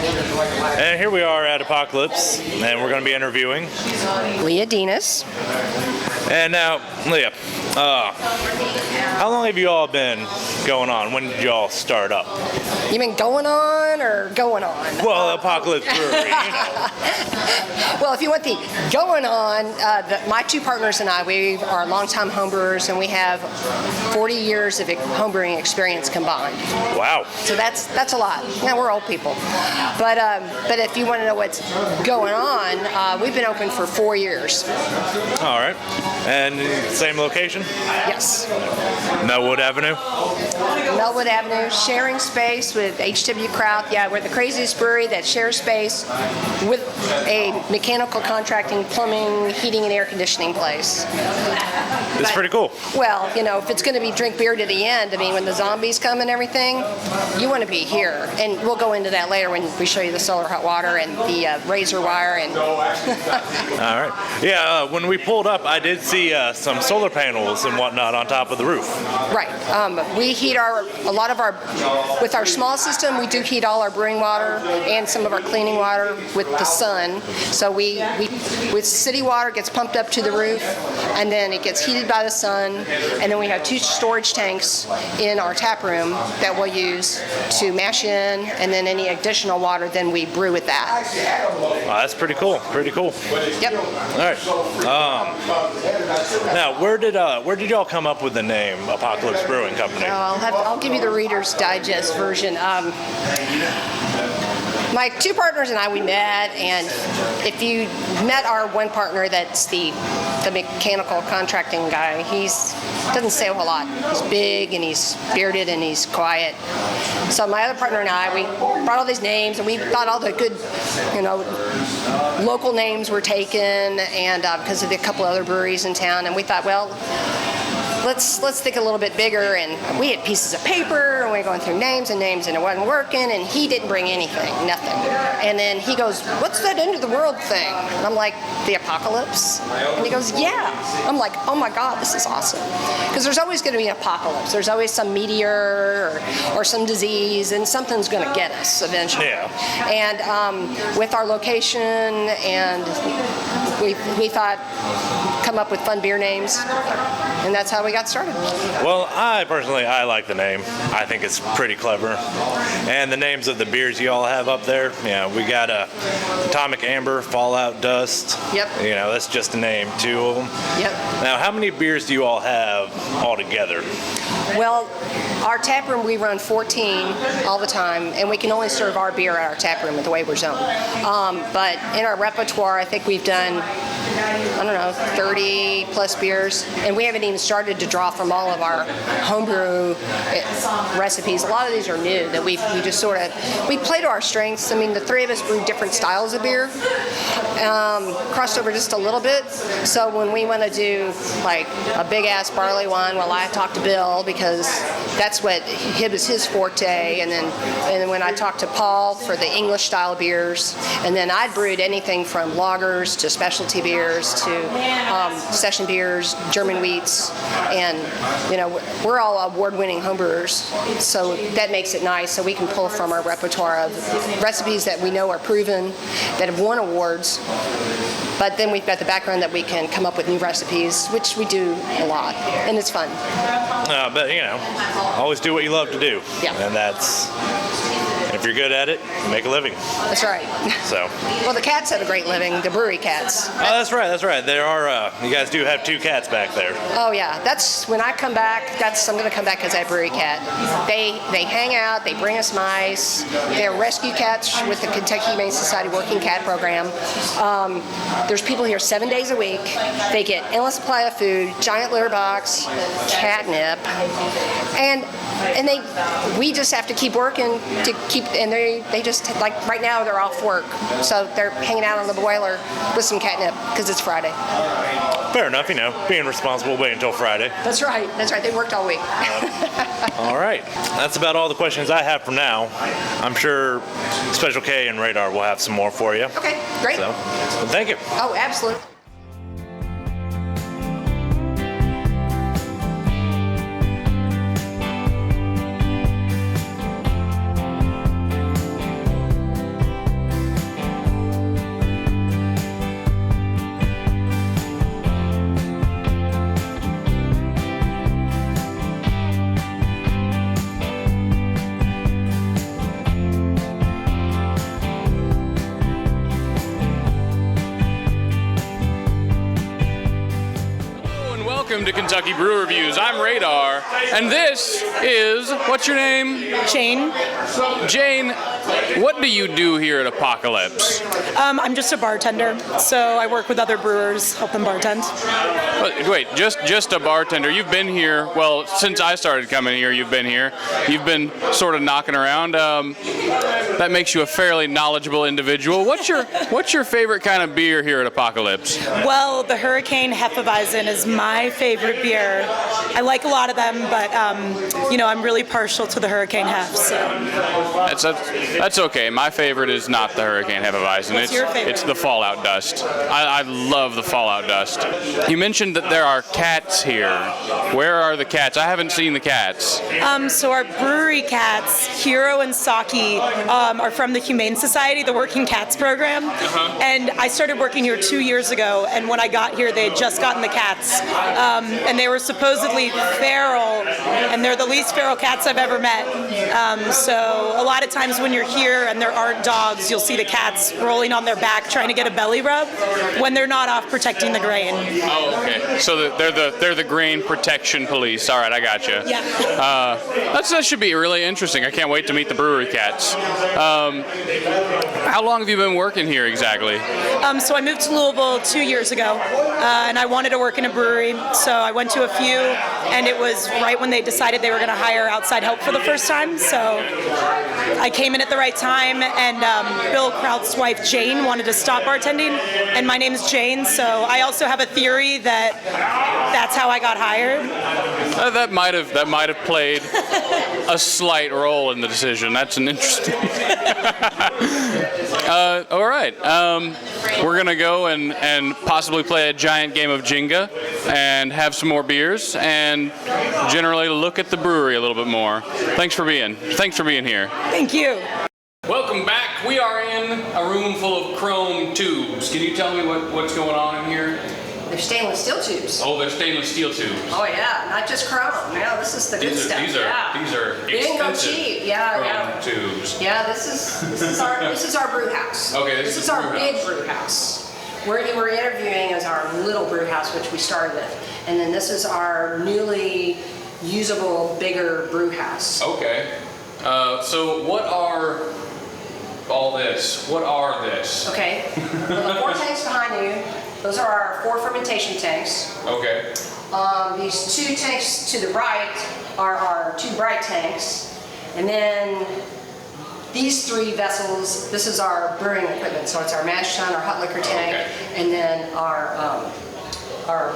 And here we are at Apocalypse, and we're going to be interviewing Leah Dinas. And now, Leah, how long have you all been going on? When did you all start up? You mean going on or going on? Well, Apocalypse Brewery, you know. Well, if you want the going on, my two partners and I, we are longtime homebrewers, and we have 40 years of homebrewing experience combined. Wow. So that's a lot. Yeah, we're old people. But if you want to know what's going on, we've been open for 4 years. All right. And same location? Yes. Melwood Avenue? Melwood Avenue, sharing space with H.W. Kraut. Yeah, we're the craziest brewery that shares space with a mechanical contracting, plumbing, heating, and air conditioning place. It's pretty cool. Well, you know, if it's going to be drink beer to the end, I mean, when the zombies come and everything, you want to be here. And we'll go into that later when we show you the solar hot water and the razor wire. And all right. Yeah, when we pulled up, I did see some solar panels and whatnot on top of the roof. Right. We heat with our small system, we do heat all our brewing water and some of our cleaning water with the sun. So with city water gets pumped up to the roof, and then it gets heated by the sun, and then we have 2 storage tanks in our tap room that we'll use to mash in, and then any additional water, then we brew with that. Wow, that's pretty cool. Pretty cool. Yep. All right. Now, where did y'all come up with the name Apocalypse Brewing Company? I'll give you the Reader's Digest version. My two partners and I, we met, and if you met our one partner that's the mechanical contracting guy, doesn't say a whole lot. He's big and he's bearded and he's quiet. So my other partner and I, we brought all these names, and we thought all the good, local names were taken, and because of a couple other breweries in town, and we thought, well, let's think a little bit bigger. And we had pieces of paper, and we were going through names, and it wasn't working, and he didn't bring anything, nothing. And then he goes, "What's that end of the world thing?" And I'm like, "The apocalypse?" And he goes, "Yeah." I'm like, "Oh my God, this is awesome." Because there's always going to be an apocalypse. There's always some meteor or some disease, and something's going to get us eventually. Yeah. And with our location, and we thought, come up with fun beer names, and that's how we got started. Well, I personally like the name. I think it's pretty clever. And the names of the beers you all have up there, we got Atomic Amber, Fallout Dust. Yep. That's just a name, 2 of them. Yep. Now, how many beers do you all have all together? Well, our tap room, we run 14 all the time, and we can only serve our beer at our tap room with the way we're zoned. But in our repertoire, I think we've done, 30 plus beers, and we haven't even started to draw from all of our homebrew recipes. A lot of these are new that we just we play to our strengths. I mean, the 3 of us brew different styles of beer, crossed over just a little bit. So when we want to do like a big ass barley one, well, I talk to Bill because that's what his forte, and then when I talk to Paul for the English style beers, and then I brewed anything from lagers to specialty beers to session beers, German wheats, and we're all award-winning homebrewers, so that makes it nice. So we can pull from our repertoire of recipes that we know are proven, that have won awards. But then we've got the background that we can come up with new recipes, which we do a lot, and it's fun. But always do what you love to do. Yeah. And if you're good at it, make a living. That's right. So. Well, the cats have a great living, the brewery cats. Oh, that's right. There are, you guys do have 2 cats back there. Oh yeah, that's when I come back. I'm going to come back because I have brewery cat. They hang out. They bring us mice. They're rescue cats with the Kentucky Humane Society Working Cat Program. There's people here 7 days a week. They get endless supply of food, giant litter box, catnip, and we just have to keep working to keep. And they just, like right now they're off work, so they're hanging out on the boiler with some catnip because it's Friday. Fair enough, being responsible, wait until Friday. That's right. They worked all week. All right. That's about all the questions I have for now. I'm sure Special K and Radar will have some more for you. Okay, great. So, well, thank you. Oh, absolutely. to Kentucky Brew Reviews. I'm Radar, and this is, what's your name? Jane. Jane, what do you do here at Apocalypse? I'm just a bartender, so I work with other brewers, help them bartend. Wait, just a bartender. You've been here, well, since I started coming here, you've been here. You've been sort of knocking around. That makes you a fairly knowledgeable individual. What's your favorite kind of beer here at Apocalypse? Well, the Hurricane Hefeweizen is my favorite beer. I like a lot of them, but I'm really partial to the Hurricane Hef. So. That's okay. My favorite is not the Hurricane Hefeweizen. What's your favorite? It's the Fallout Dust. I love the Fallout Dust. You mentioned that there are cats here. Where are the cats? I haven't seen the cats. So our brewery cats, Hiro and Saki, are from the Humane Society, the Working Cats program. And I started working here 2 years ago, and when I got here, they had just gotten the cats. And they were supposedly feral, and they're the least feral cats I've ever met. So a lot of times when you're here and there aren't dogs, you'll see the cats rolling on their back trying to get a belly rub when they're not off protecting the grain. Oh, okay. So they're the grain protection police. All right, I gotcha. Yeah. That should be really interesting. I can't wait to meet the brewery cats. How long have you been working here exactly? So I moved to Louisville 2 years ago, and I wanted to work in a brewery. So I went to a few, and it was right when they decided they were going to hire outside help for the first time. So I came in at the right time, and Bill Kraut's wife Jane wanted to stop bartending, and my name is Jane. So I also have a theory that that's how I got hired. That might have played a slight role in the decision. That's an interesting. All right, we're gonna go and possibly play a giant game of Jenga and have some more beers and generally look at the brewery a little bit more. Thanks for being here. Thank you. Welcome back. We are in a room full of chrome tubes. Can you tell me what's going on in here? They're stainless steel tubes. Oh, they're stainless steel tubes. Oh yeah, not just chrome. Yeah, this is the good stuff. These are We didn't go expensive cheap. Yeah, chrome tubes. Yeah, this is our brew house. Okay, this is our big brew house. Where you were interviewing is our little brew house, which we started with, and then this is our newly usable, bigger brew house. Okay. So what are all this? What are this? Okay. Well, the 4 tanks behind you, those are our 4 fermentation tanks. Okay. These 2 tanks to the right are our 2 bright tanks, and then these 3 vessels, this is our brewing equipment. So it's our mash tun, our hot liquor tank, and then our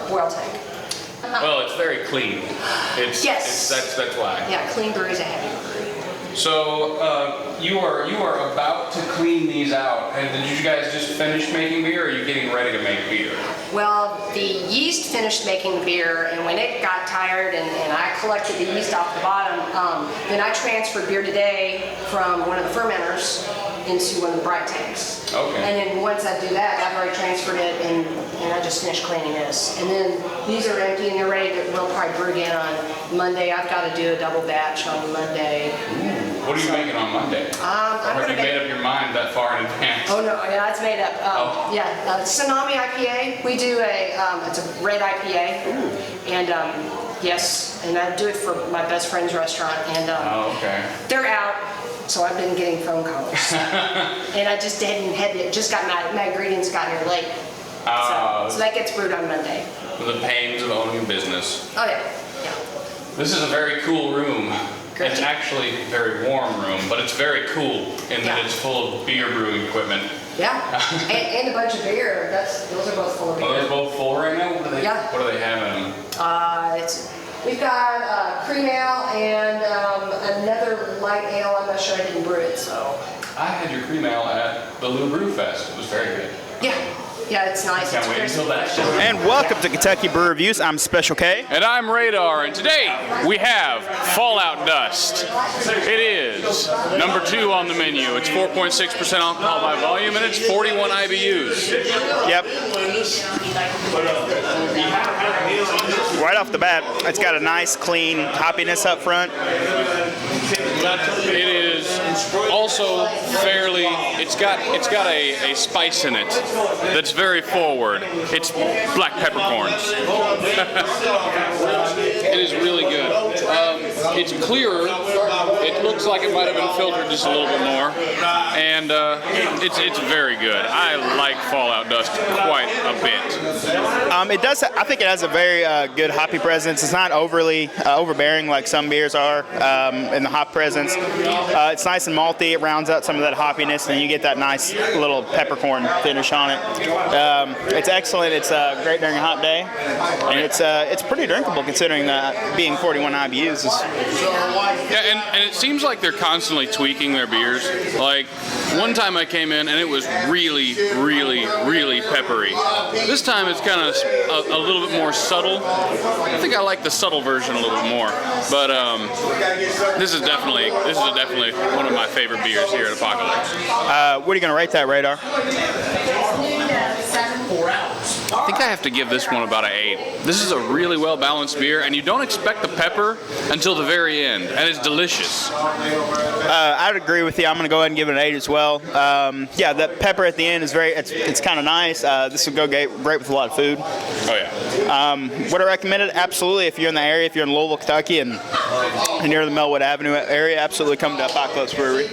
boil tank. Well, it's very clean. Yes. That's why. Yeah, clean brew is a heavy brewery. So you are about to clean these out, and did you guys just finish making beer, or are you getting ready to make beer? Well, the yeast finished making the beer, and when it got tired and I collected the yeast off the bottom, then I transferred beer today from one of the fermenters into one of the bright tanks. Okay. And then once I do that, I've already transferred it, and I just finished cleaning this. And then these are empty, and they're ready to, we'll probably brew again on Monday. I've got to do a double batch on Monday. What are you making on Monday? Or have you made up your mind that far in advance? Oh no, yeah, it's made up. Tsunami IPA. We do it's a red IPA. And yes, and I do it for my best friend's restaurant. And they're out, so I've been getting phone calls. And I just got my ingredients got here late. So that gets brewed on Monday. The pains of owning a business. Oh yeah. This is a very cool room. Great. It's actually a very warm room, but it's very cool in that it's full of beer brewing equipment. Yeah, and a bunch of beer. Those are both full of beer. Are those both full right now? What do they have in them? We've got cream ale and another light ale. I'm not sure, I didn't brew it, so. I had your cream ale at the Lou Brew Fest. It was very good. Yeah, it's nice. Can't wait until that. And welcome to Kentucky Brew Reviews. I'm Special K. And I'm Radar, and today we have Fallout Dust. It is number 2 on the menu. It's 4.6% alcohol by volume, and it's 41 IBUs. Yep. Right off the bat, it's got a nice, clean hoppiness up front. It is also fairly. It's got a spice in it that's very forward. It's black peppercorns. It is really good. It's clearer. It looks like it might have been filtered just a little bit more, and it's very good. I like Fallout Dust quite a bit. It does. I think it has a very good hoppy presence. It's not overly overbearing like some beers are in the hop presence. It's nice and malty. It rounds out some of that hoppiness, and you get that nice little peppercorn finish on it. It's excellent. It's great during a hot day, and it's pretty drinkable considering that being 41 IBUs. Yeah, and it seems like they're constantly tweaking their beers. Like, one time I came in and it was really, really, really peppery. This time it's kind of a little bit more subtle. I think I like the subtle version a little bit more. But this is definitely one of my favorite beers here at Apocalypse. What are you going to rate that, Radar? I think I have to give this one about an 8. This is a really well balanced beer, and you don't expect the pepper until the very end, and it's delicious. I'd agree with you. I'm going to go ahead and give it an 8 as well. Yeah, that pepper at the end is it's kind of nice. This would go great with a lot of food. Oh yeah. Would I recommend it? Absolutely. If you're in the area, if you're in Louisville, Kentucky, and near the Melwood Avenue area, absolutely come to Apocalypse Brewery.